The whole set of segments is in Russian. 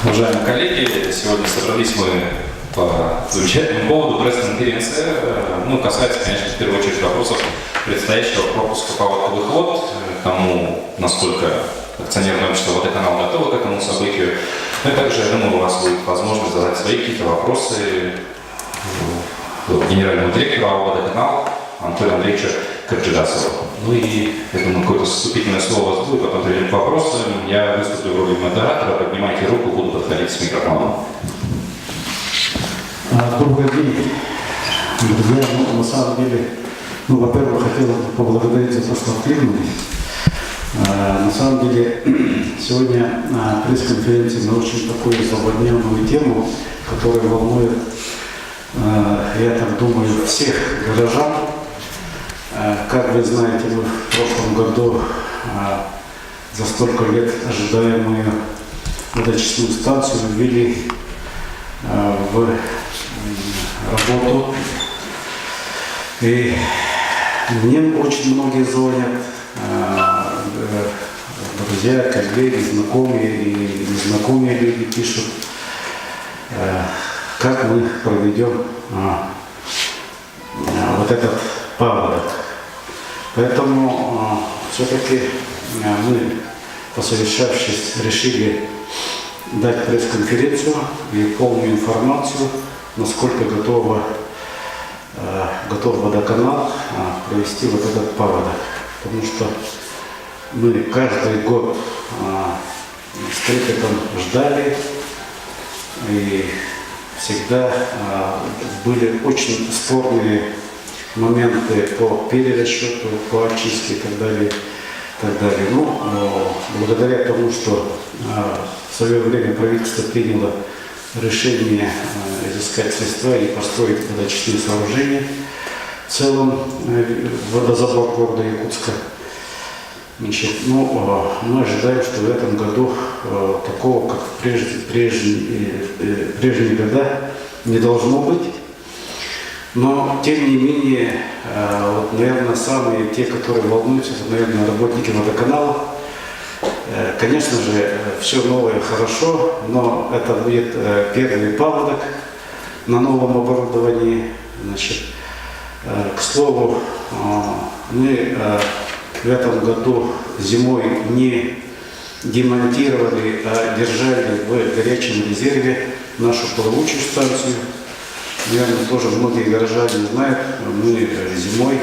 Уважаемые коллеги, сегодня собрались мы по замечательному поводу пресс-конференции. Касается, конечно, в первую очередь вопросов предстоящего пропуска паводка-выход, тому, насколько акционерное общество «Водоканал» готово к этому событию. И также, я думаю, у вас будет возможность задать свои какие-то вопросы генеральному директору «Водоканал» Анатолию Андреевичу Карджидасову. И, я думаю, какое-то вступительное слово у вас будет, потом перейдем к вопросам. Я выступлю в роли модератора, поднимайте руку, буду подходить с микрофоном. Добрый день, друзья. На самом деле, во-первых, хотел поблагодарить за то, что откликнулись. На самом деле, сегодня на пресс-конференции на очень такую злободневную тему, которая волнует, я так думаю, всех горожан. Как вы знаете, мы в прошлом году за столько лет ожидаемую водочистную станцию ввели в работу. И мне очень многие звонят, друзья, коллеги, знакомые и незнакомые люди пишут, как мы проведем вот этот паводок. Поэтому все-таки мы, посовещавшись, решили дать пресс-конференцию и полную информацию, насколько готов водоканал провести вот этот паводок. Потому что мы каждый год с трепетом ждали, и всегда были очень спорные моменты по перерасчету, по очистке и так далее. Благодаря тому, что в свое время правительство приняло решение изыскать средства и построить водочистные сооружения в целом водозабор города Якутска, мы ожидаем, что в этом году такого, как в прежние года, не должно быть. Но, тем не менее, наверное, самые те, которые волнуются, это, наверное, работники водоканала. Конечно же, все новое хорошо, но это будет первый паводок на новом оборудовании. К слову, мы в этом году зимой не демонтировали, а держали в горячем резерве нашу плавучую станцию. Наверное, тоже многие горожане знают, мы зимой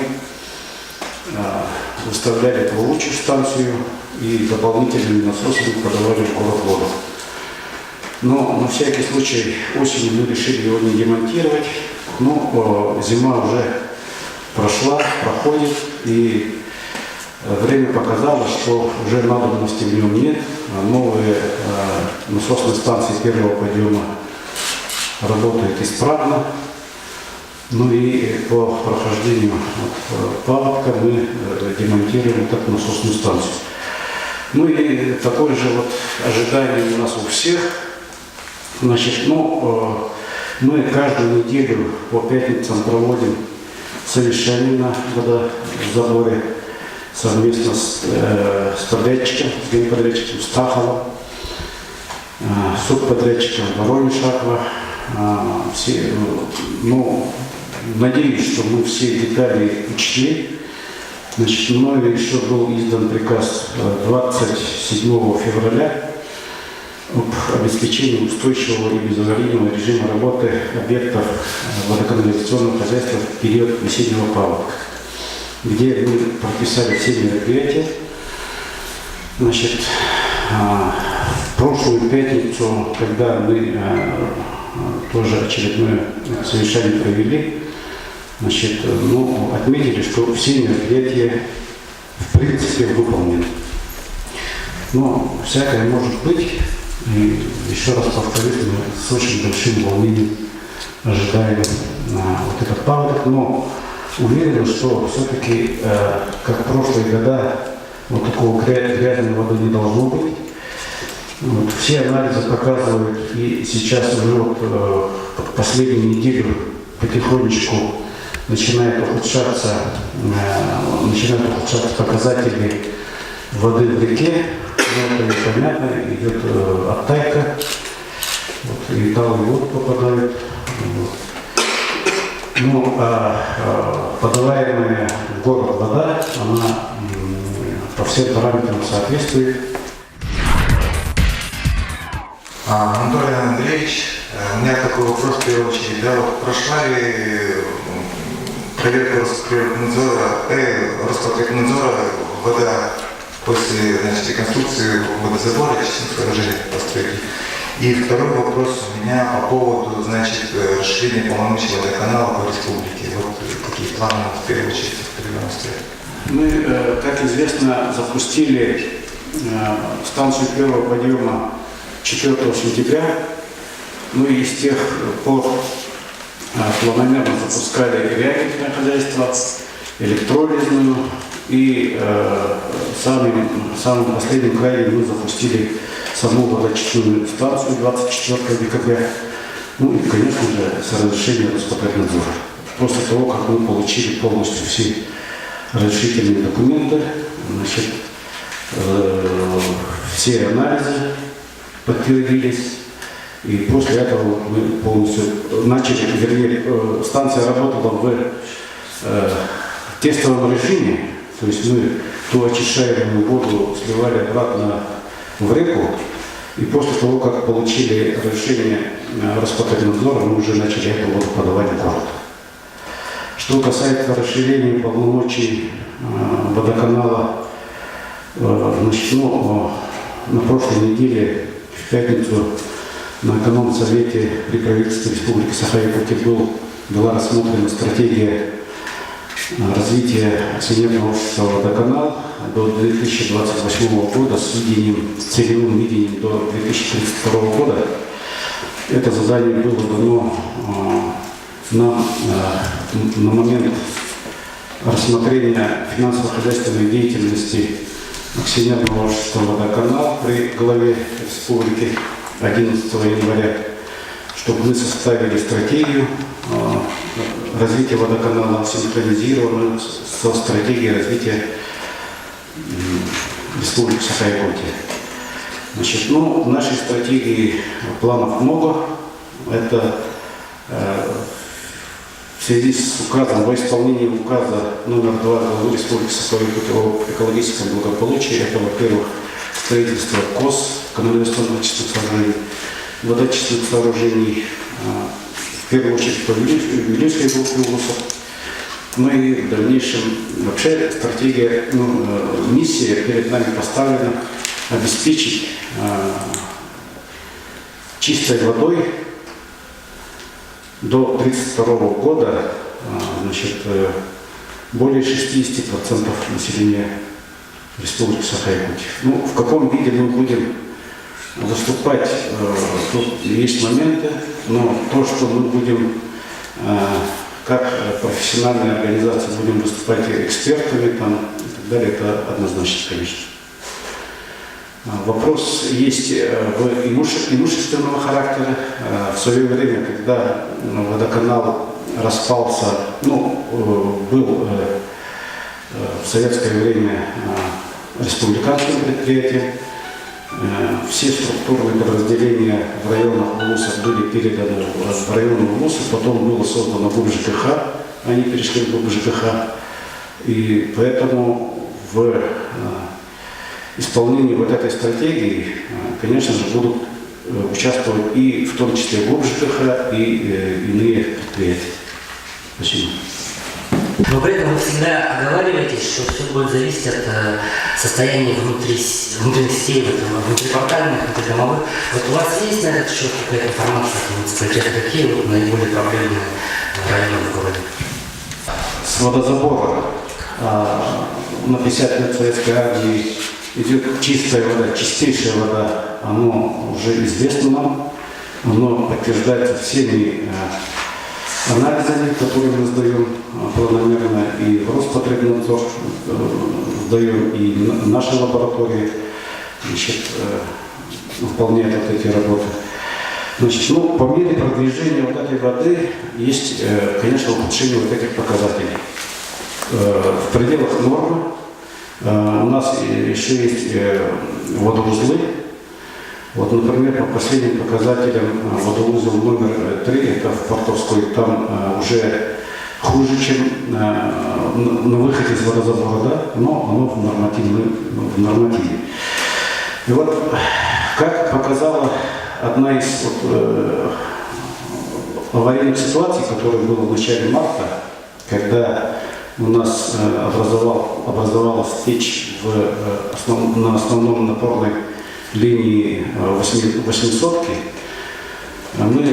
выставляли плавучую станцию и дополнительными насосами подавали в город воду. Но на всякий случай осенью мы решили его не демонтировать. Зима уже проходит, и время показало, что уже надобности в нем нет. Новые насосные станции первого подъема работают исправно. И по прохождению паводка мы демонтируем эту насосную станцию. И такое же ожидание у нас у всех. Мы каждую неделю по пятницам проводим совещание на водозаборе совместно с подрядчиком, с генподрядчиком Стаховым, субподрядчиком Воронеж-Аква. Надеюсь, что мы все детали учли. Мною еще был издан приказ 27 февраля об обеспечении устойчивого и безаварийного режима работы объектов водоканализационного хозяйства в период весеннего паводка, где мы прописали все мероприятия. В прошлую пятницу, когда мы тоже очередное совещание провели, отметили, что все мероприятия в принципе выполнены. Всякое может быть. И еще раз повторюсь, мы с очень большим волнением ожидаем этот паводок, но уверены, что все-таки, как в прошлые года, такого грязной воды не должно быть. Все анализы показывают, и сейчас уже последнюю неделю потихонечку начинают ухудшаться показатели воды в реке. Это понятно, идет оттайка. Вот, и талый вод попадает. Вот. Ну, подаваемая в город вода, она по всем параметрам соответствует. Анатолий Андреевич, у меня такой вопрос в первую очередь. Да, вот прошла ли проверку Роспотребнадзора вода после, значит, реконструкции водозабора, частных сооружений постройки? И второй вопрос у меня по поводу, значит, расширения полномочий водоканала по республике. Вот какие планы в первую очередь определенно стоят? Мы, как известно, запустили станцию первого подъема 4 сентября. Ну и с тех пор планомерно запускали реагентное хозяйство, электролизную и самым последним краем мы запустили саму водочистную станцию 24 декабря. Ну и, конечно же, с разрешения Роспотребнадзора. После того, как мы получили полностью все разрешительные документы, значит, все анализы подтвердились, и после этого мы полностью начали, вернее, станция работала в тестовом режиме, то есть мы ту очищаемую воду сливали обратно в реку, и после того, как получили разрешение Роспотребнадзора, мы уже начали эту воду подавать в город. Что касается расширения полномочий водоканала, значит, на прошлой неделе, в пятницу, на эконом-совете при правительстве Республики Саха-Якутия была рассмотрена стратегия развития акционерного общества «Водоканал» до 2028 года с целевым видением до 2032 года. Это задание было дано на момент рассмотрения финансово-хозяйственной деятельности акционерного общества «Водоканал» при главе республики 11 января, чтобы мы составили стратегию развития водоканала, синхронизированную со стратегией развития Республики Саха-Якутия. Значит, в нашей стратегии планов много. Это в связи с указом, во исполнении указа номер 2 главы Республики Саха-Якутия о экологическом благополучии, это, во-первых, строительство КОС, канализационно-очистных сооружений, водочистных сооружений, в первую очередь по Вилюйской группе УЛУСов. Ну и в дальнейшем вообще стратегия, миссия перед нами поставлена обеспечить чистой водой до 1932 года, значит, более 60% населения Республики Саха-Якутия. В каком виде мы будем выступать, тут есть моменты, но то, что мы будем как профессиональная организация будем выступать экспертами и так далее, это однозначно, конечно. Вопрос есть имущественного характера. В свое время, когда водоканал распался, был в советское время республиканским предприятием, все структурные подразделения в районах УЛУСов были переданы в районы УЛУСов, потом было создано ГУП ЖКХ, они перешли в ГУП ЖКХ, и поэтому в исполнении вот этой стратегии, конечно же, будут участвовать и в том числе ГУП ЖКХ и иные предприятия. Спасибо. Но при этом вы всегда оговариваете, что все будет зависеть от состояния внутренних сетей, внутрипортальных, внутридомовых. Вот у вас есть на этот счет какая-то информация от муниципалитета, какие наиболее проблемные районы в городе? С водозабора на 50 лет советской армии идет чистая вода, чистейшая вода. Оно уже известно нам, оно подтверждается всеми анализами, которые мы сдаем планомерно и в Роспотребнадзор сдаем, и наши лаборатории, значит, выполняют вот эти работы. Значит, по мере продвижения вот этой воды есть, конечно, улучшение вот этих показателей. В пределах нормы у нас еще есть водоузлы, Вот, например, по последним показателям водоузел номер 3, это в Портовской, там уже хуже, чем на выходе из водозабора, да? Но оно в нормативе. И вот, как показала одна из аварийных ситуаций, которая была в начале марта, когда у нас образовалась течь на основном напорной линии 800-ки, мы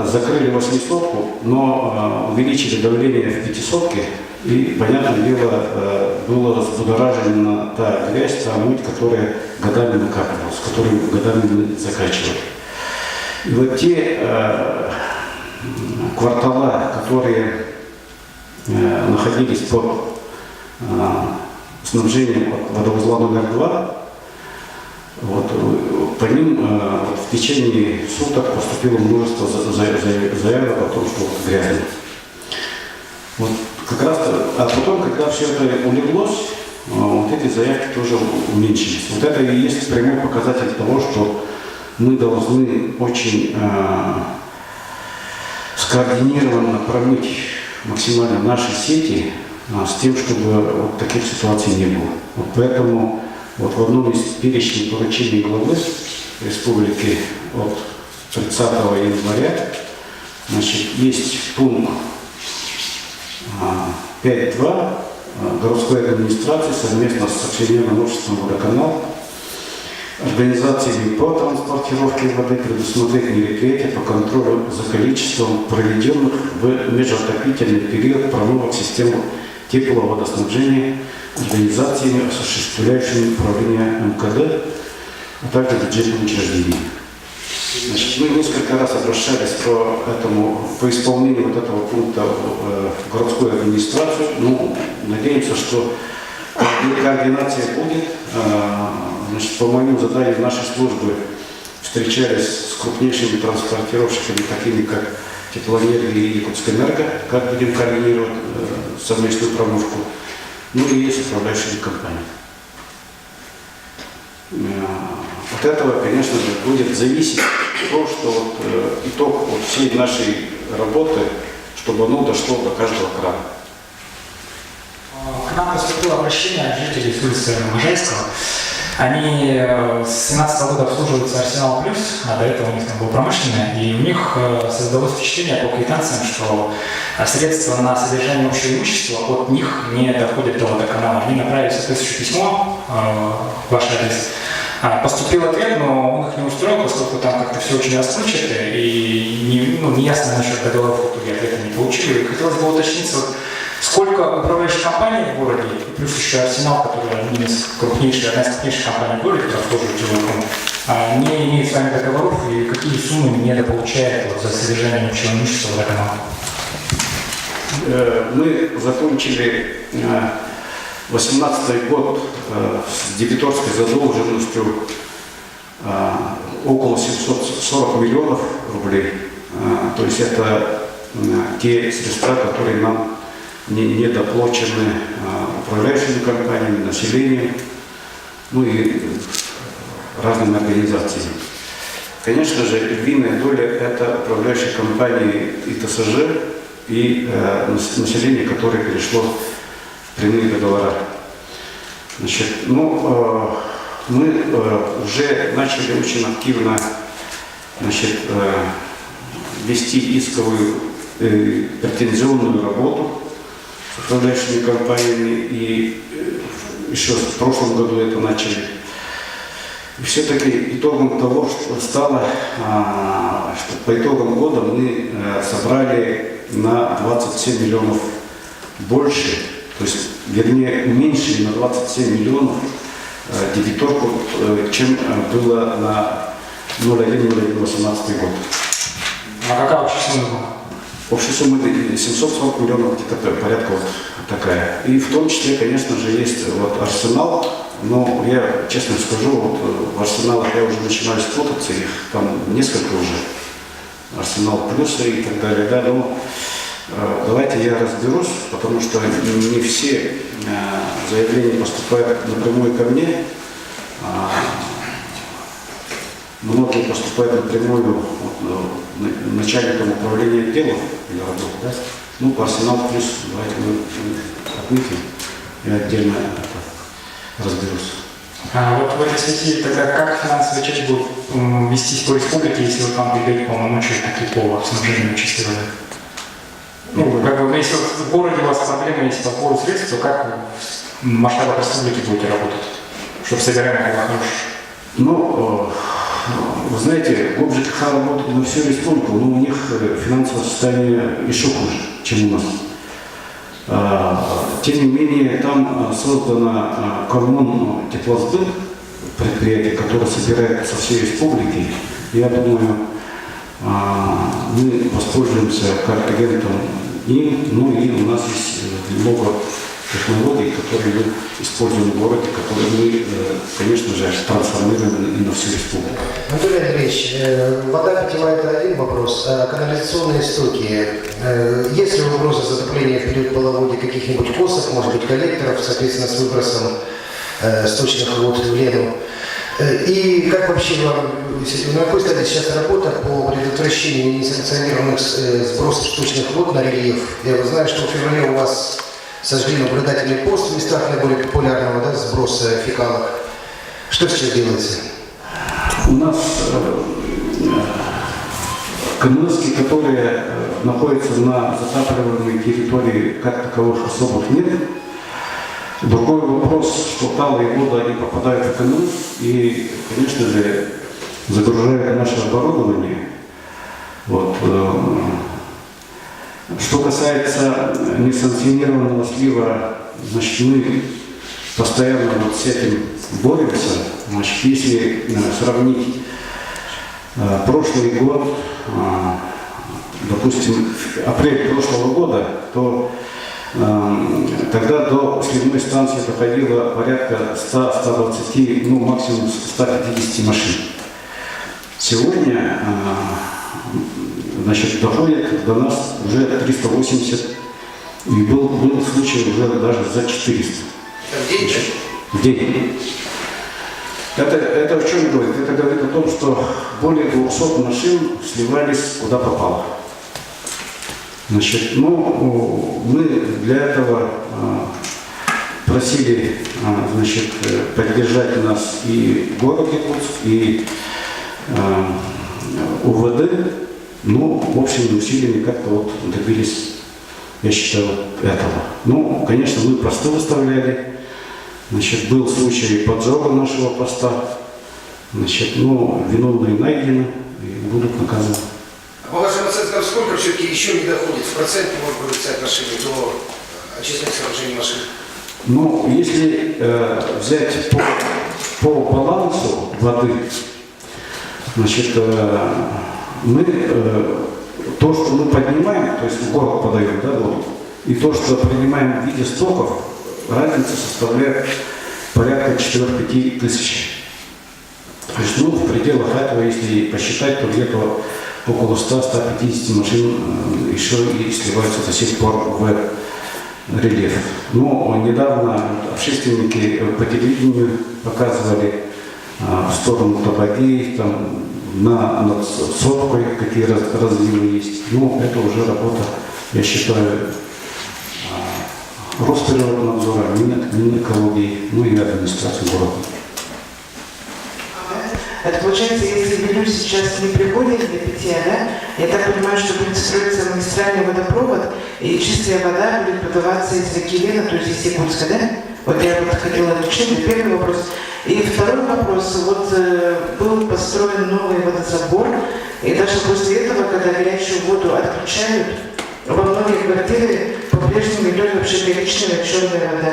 закрыли 800-ку, но увеличили давление в 500-ке, и, понятное дело, была взбудоражена та грязь, та муть, которая годами накапливалась, которую годами мы закачивали. И вот те квартала, которые находились под снабжением водоузла номер 2, вот, по ним в течение суток поступило множество заявок о том, что грязно. Вот, как раз, а потом, когда все это улеглось, вот эти заявки тоже уменьшились. Вот это и есть прямой показатель того, что мы должны очень скоординированно промыть максимально наши сети с тем, чтобы вот таких ситуаций не было. Вот поэтому вот в одном из перечней поручений главы республики от 30 января, значит, есть пункт 5.2 городской администрации совместно с акционерным обществом «Водоканал», организациями по транспортировке воды предусмотреть мероприятия по контролю за количеством проведенных в межотопительный период промывок систем тепловодоснабжения организациями, осуществляющими управление МКД, а также бюджетными учреждениями. Значит, мы несколько раз обращались по исполнению вот этого пункта в городскую администрацию. Ну, надеемся, что координация будет. Значит, по моим заданиям нашей службы встречались с крупнейшими транспортировщиками, такими как Теплоэнерго и Якутскэнерго, как будем координировать совместную промывку. Ну и с управляющими компаниями. От этого, конечно же, будет зависеть то, что вот, итог вот всей нашей работы, чтобы оно дошло до каждого крана. К нам поступило обращение от жителей с улицы Можайского. Они с 2017 года обслуживаются Арсенал Плюс, а до этого у них там был промышленный, и у них создалось впечатление по квитанциям, что средства на содержание общего имущества от них не доходят до водоканала. Они направили соответствующее письмо в ваш адрес. Поступил ответ, но он их не устроил, поскольку там как-то все очень расплывчато, и не ясно насчет договоров, в итоге ответа не получили. И хотелось бы уточниться, вот, сколько управляющих компаний в городе, плюс еще Арсенал, который одна из крупнейших компаний в городе, которая обслуживает жилой, не имеет с вами договоров, и какие суммы недополучает вот, за содержание общего имущества водоканала? Мы закончили 2018 год с дебиторской задолженностью около 740 миллионов рублей. То есть это те средства, которые нам недоплачены управляющими компаниями, населением, ну и разными организациями. Конечно же, львиная доля – это управляющие компании и ТСЖ, и население, которое перешло в прямые договора. Значит, мы уже начали очень активно вести исковую претензионную работу с управляющими компаниями, и еще в прошлом году это начали. И все-таки итогом того, что стало, что по итогам года мы собрали на 27 миллионов больше, то есть, вернее, уменьшили на 27 миллионов дебиторку, чем было на 01/01/18 год. А какая общая сумма? Общая сумма 740 миллионов, где-то порядка вот такая. И в том числе, конечно же, есть вот Арсенал, но я честно скажу, вот в Арсеналах я уже начинаю спутаться, их там несколько уже. Арсенал плюсы и так далее, да, но давайте я разберусь, потому что не все заявления поступают напрямую ко мне. многие поступают напрямую начальникам управления отделов для работы. Да? Ну, по Арсенал Плюс давайте мы отметим и отдельно это разберусь. Вот в этой связи тогда как финансовая часть будет вестись по республике, если вот вам передают полномочия такие по снабжению чистой воды? Ну, как бы, если вот в городе у вас проблемы есть по поводу средств, то как в масштабах республики будете работать, чтобы собираемый было хороший? Ну, вы знаете, в ЖКХ работает на всю республику, но у них финансовое состояние еще хуже, чем у нас. Тем не менее, там создано Коммун теплосбыт, предприятие, которое собирает со всей республики. Я думаю, мы воспользуемся как агентом им, ну и у нас есть много технологий, которые мы используем в городе, которые мы, конечно же, трансформируем и на всю республику. Анатолий Андреевич, вода питьевая – это один вопрос, а канализационные стоки. Есть ли угроза затопления в период половодья каких-нибудь косов, может быть, коллекторов, соответственно, с выбросом сточных вод в Лену? И как вообще на какой стадии сейчас работа по предотвращению несанкционированных сбросов сточных вод на рельеф? Я знаю, что в феврале у вас сожгли наблюдательный пост в местах наиболее популярного сброса фекалок. Что сейчас делается? У нас КНСки, которые находятся на затапливаемой территории, как таковых особых нет. Другой вопрос, что талые воды они попадают в КНС и, конечно же, загружают наше оборудование. Вот. Что касается несанкционированного слива, значит, мы постоянно вот с этим боремся. Значит, если сравнить прошлый год, допустим, апрель прошлого года, то тогда до сливной станции доходило порядка 100-120, ну максимум 150 машин. Сегодня значит, доходит до нас уже 380, и был случай уже даже за 400. В день? В день. Это о чем говорит? Это говорит о том, что более 200 машин сливались куда попало. Значит, ну, мы для этого просили, значит, поддержать нас и город Якутск, и УВД. Ну, общими усилиями как-то вот добились, я считаю, этого. Ну, конечно, мы посты выставляли. Значит, был случай поджога нашего поста. Значит, ну, виновные найдены и будут наказаны. По вашим оценкам, сколько все-таки еще не доходит в проценте, может быть, соотношении до очистных сооружений машин? Ну, если взять по балансу воды, значит, мы то, что мы поднимаем, то есть в город подаем, да, воду, и то, что принимаем в виде стоков, разница составляет порядка 4-5 тысяч. То есть, ну, в пределах этого, если посчитать, то где-то около 100-150 машин еще и сливаются до сих пор в рельеф. Но недавно общественники по телевидению показывали в сторону Табаги, там над Соткой какие разливы есть. Ну, это уже работа, я считаю, Росприроднадзора, Минэкологии, ну и администрации города. Это получается, если Белюш сейчас не приходит для питья, да, я так понимаю, что будет строиться магистральный водопровод, и чистая вода будет подаваться из реки Лена, то есть из Якутска, да? Вот я вот хотела уточнить, это первый вопрос. И второй вопрос, вот был построен новый водозабор, и даже после этого, когда горячую воду отключают, во многих квартирах по-прежнему идет вообще коричневая черная вода.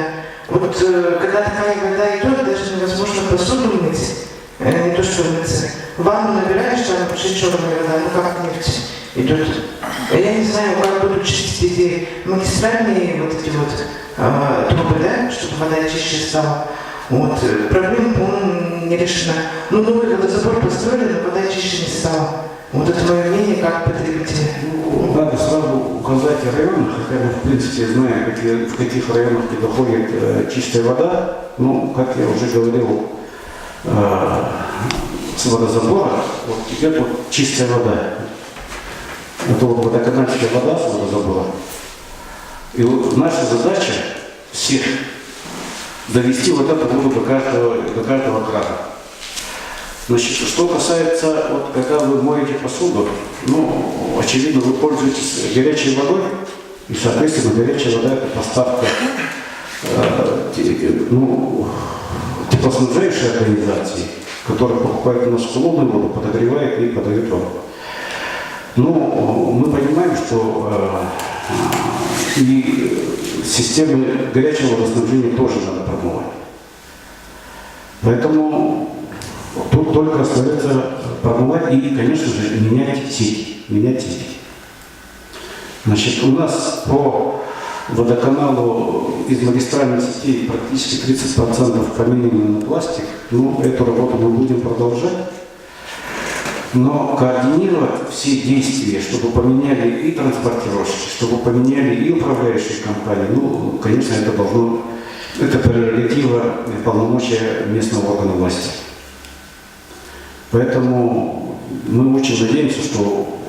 Вот когда такая вода идет, даже невозможно посуду мыть. Не то, что мыться. Ванну набираешь, там вообще черная вода, ну как нефть идет. Я не знаю, как будут чистить эти магистральные вот эти вот трубы, да, чтобы вода чище стала. Вот. Проблема, по-моему, не решена. Ну, новый водозабор построили, но вода чище не стала. Вот это мое мнение как потребителя. Ну, надо сразу указать районы, хотя бы в принципе знаем, в каких районах доходит чистая вода. Ну, как я уже говорил, с водозабора вот, идет вот чистая вода. Это вот водоканальская вода с водозабора. И вот наша задача всех довести вот эту воду до каждого крана. Значит, что касается, вот, когда вы моете посуду, ну, очевидно, вы пользуетесь горячей водой, и, соответственно, горячая вода – это поставка теплоснабжающей организации, которая покупает у нас холодную воду, подогревает и подает вам. Ну, мы понимаем, что и системы горячего водоснабжения тоже надо промывать. Поэтому тут только остается промывать и, конечно же, менять сети. Значит, у нас по водоканалу из магистральных сетей практически 30% поменено на пластик. Ну, эту работу мы будем продолжать. Но координировать все действия, чтобы поменяли и транспортировщики, чтобы поменяли и управляющие компании, ну, конечно, это прерогатива полномочия местного органа власти. Поэтому мы очень надеемся, что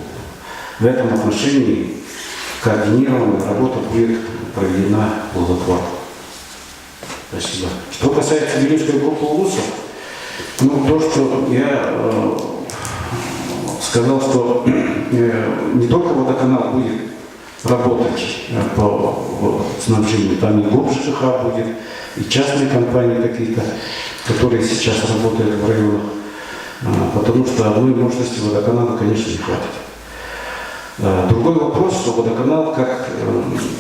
в этом отношении координированная работа будет проведена плодотворно. Спасибо. Что касается Вилюйской группы УЛУСов, ну, то, что я сказал, что не только водоканал будет работать по снабжению, там и ГОП-ЖКХ будет, и частные компании какие-то, которые сейчас работают в районах, потому что одной мощности водоканала, конечно, не хватит. Другой вопрос, что водоканал как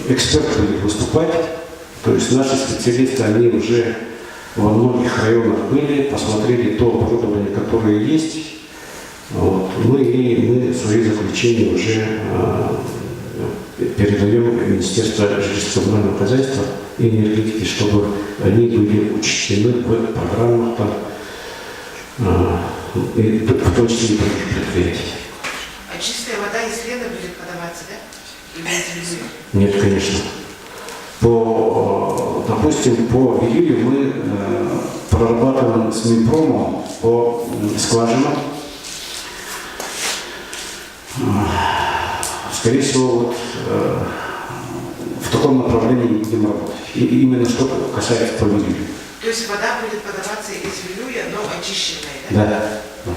эксперт будет выступать, то есть наши специалисты, они уже во многих районах были, посмотрели то оборудование, которое есть. Вот. Мы свои заключения уже передаем в Министерство жилищно-коммунального хозяйства и энергетики, чтобы они были учтены в программах, и в том числе и других предприятий. А чистая вода из Лена будет подаваться, да? Нет, конечно. Допустим, по Вилюю мы прорабатываем с Минпромом по скважинам. Скорее всего, вот, в таком направлении не будем работать. И именно что касается по Вилюю. То есть вода будет подаваться из Вилюя, но очищенная, да? Да.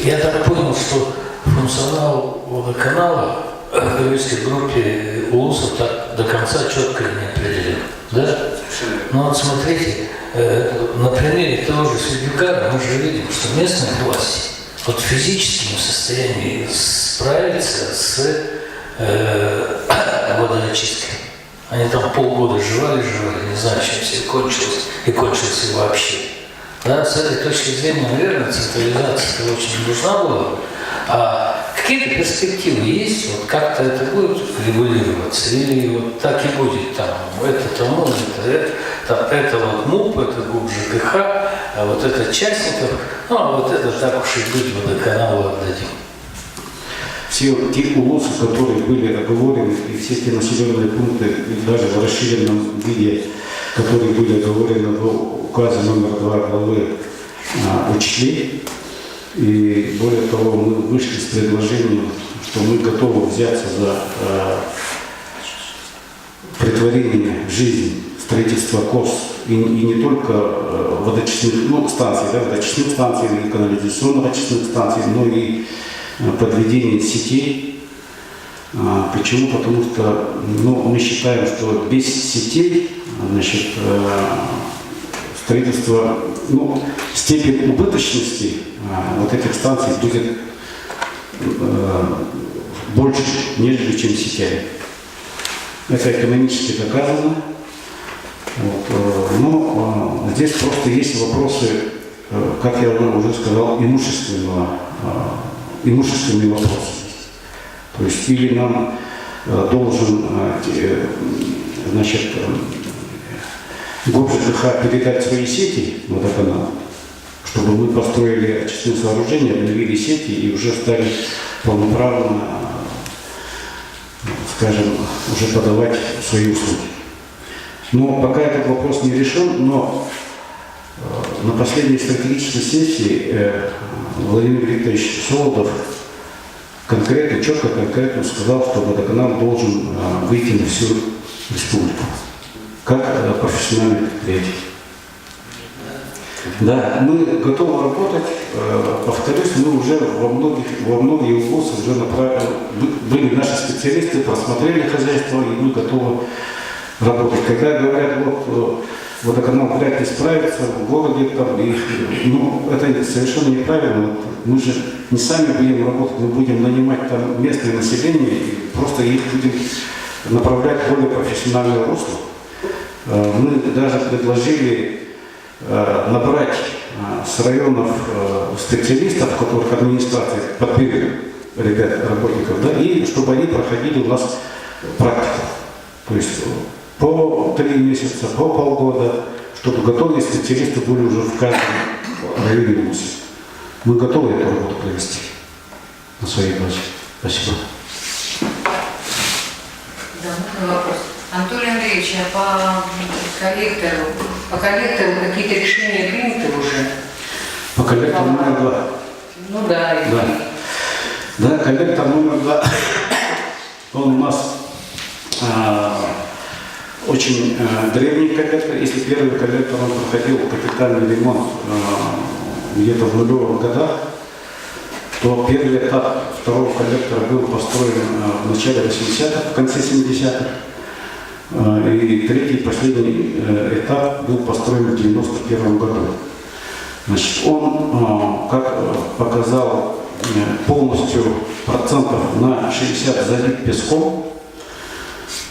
Я так понял, что функционал водоканала в Вилюйской группе УЛУСов так до конца четко не определен. Да? Ну вот смотрите, на примере того же Сердюкара мы же видим, что местные власти вот физически не в состоянии справиться с водоочисткой. Они там полгода жевали, не знаю, чем все кончилось, и кончилось вообще. Да, с этой точки зрения, наверное, централизация очень нужна была. А какие-то перспективы есть, вот как-то это будет регулироваться, или вот так и будет там, это тому, это вот МУП, это ГУП ЖКХ, а вот это частников, ну а вот это так уж и быть, водоканалу отдадим. Все те УЛУСы, которые были оговорены, и все те населенные пункты, и даже в расширенном виде, которые были оговорены в указе номер 2 главы, учли. И более того, мы вышли с предложением, что мы готовы взяться за претворение в жизнь строительства КОС и не только водочистных станций, да, водочистных станций и канализационно-очистных станций, но и подведение сетей. Почему? Потому что мы считаем, что без сетей, значит, строительство, степень убыточности вот этих станций будет больше, нежели чем сетями. Это экономически доказано. Вот. Но здесь просто есть вопросы, как я уже сказал, имущественные вопросы. То есть или нам должен, значит, ГОП ЖКХ передать свои сети водоканалу, чтобы мы построили очистные сооружения, обновили сети и уже стали полноправно, скажем, уже подавать свои услуги. Но пока этот вопрос не решен, но На последней стратегической сессии Владимир Викторович Солодов конкретно, четко, конкретно сказал, что водоканал должен выйти на всю республику, как профессиональный предприятие. Да, мы готовы работать. Повторюсь, мы уже во многие вопросы уже были наши специалисты, просмотрели хозяйство, и мы готовы работать. Когда говорят, вот водоканал вряд ли справится в городе, там, это совершенно неправильно. Мы же не сами будем работать, мы будем нанимать там местное население и просто их будем направлять в более профессиональное русло. Мы даже предложили набрать с районов специалистов, которых администрация подберет, ребят, работников, да, и чтобы они проходили у нас практику. То есть по 3 месяца, по полгода, чтобы готовые специалисты были уже в каждом районе ВУЗа. Мы готовы эту работу провести на своей базе. Спасибо. Да, можно вопрос. Анатолий Андреевич, а по коллектору какие-то решения приняты уже? По коллектору номер 2. Ну да. Да, коллектор номер 2. Он у нас очень древний коллектор. Если первый коллектор он проходил капитальный ремонт где-то в нулевых годах, то первый этап второго коллектора был построен в начале 80-х, в конце 70-х. И третий, последний этап был построен в 91 году. Значит, он, как показал, полностью процентов на 60 залит песком.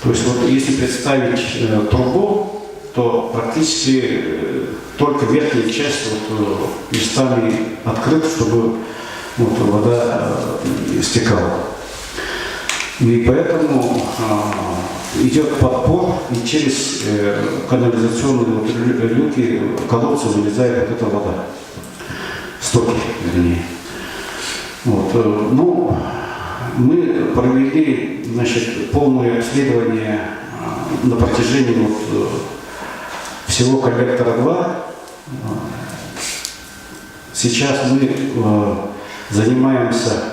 То есть вот если представить трубу, то практически только верхняя часть вот, местами открыта, чтобы вот, вода стекала. И поэтому идет подпор, и через канализационные вот люки в колодцы вылезает вот эта вода. Стоки, вернее. Вот. Ну, мы провели, значит, полное обследование на протяжении вот, всего коллектора 2. Сейчас мы занимаемся,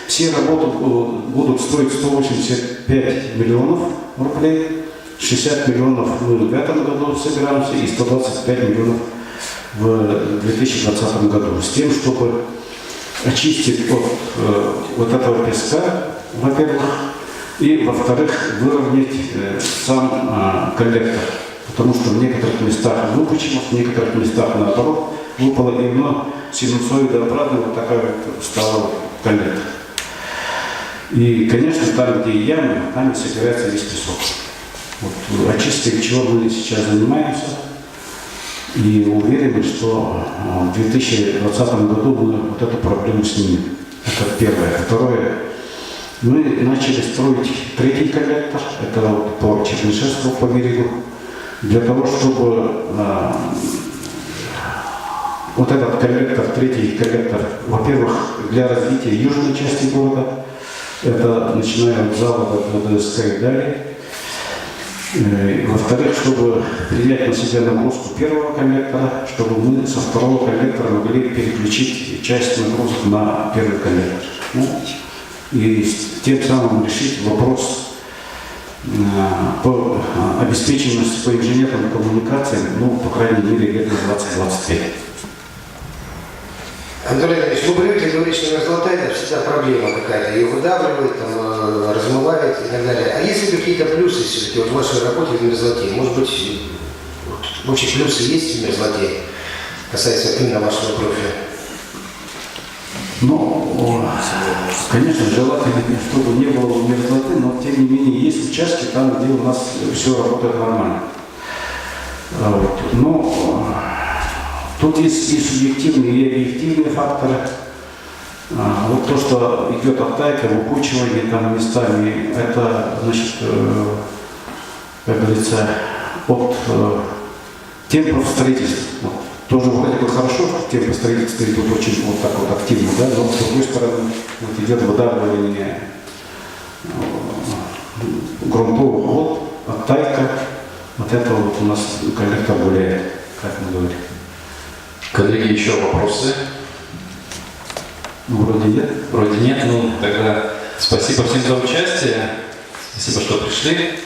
все работы будут стоить 185 миллионов рублей, 60 миллионов мы в этом году собираемся и 125 миллионов в 2020 году. С тем, чтобы очистить от вот этого песка, во-первых, и, во-вторых, выровнять сам коллектор. Потому что в некоторых местах выпучено, в некоторых местах, наоборот, выпало именно синусоидообразно вот такая вот стала коллектор. И, конечно, там, где ямы, там и собирается весь песок. Вот, очисткой чего мы сейчас занимаемся. И уверены, что в 2020 году мы вот эту проблему снимем. Это первое. Второе. Мы начали строить третий коллектор. Это вот по Чернышевскому, по берегу. Для того, чтобы вот этот коллектор, третий коллектор, во-первых, для развития южной части города, это начиная от завода до ДСК и далее. Во-вторых, чтобы принять на себя нагрузку первого коллектора, чтобы мы со второго коллектора могли переключить часть нагрузок на первый коллектор. И тем самым решить вопрос по обеспеченности по инженерным коммуникациям, по крайней мере, лет на 20-25. Анатолий Андреевич, вы привыкли говорить, что мерзлота это всегда проблема какая-то. Ее выдавливает, там, размывает и так далее. А есть ли какие-то плюсы все-таки вот в вашей работе в мерзлоте? Может быть, вообще плюсы есть в мерзлоте, касается именно вашего профиля? Конечно, желательно, чтобы не было мерзлоты, но тем не менее есть участки там, где у нас все работает нормально. Тут есть и субъективные, и объективные факторы. Вот то, что идет оттайка, выпучивание там местами, это, значит, как говорится, от темпов строительства. Тоже вроде бы хорошо, темпы строительства идут очень вот так вот активно, да, но с другой стороны вот идет выдавливание грунтовых вод, оттайка. Вот это вот у нас коллектор гуляет, как мы говорим. Коллеги, еще вопросы? Ну, вроде нет. Вроде нет. Ну, тогда спасибо всем за участие. Спасибо, что пришли.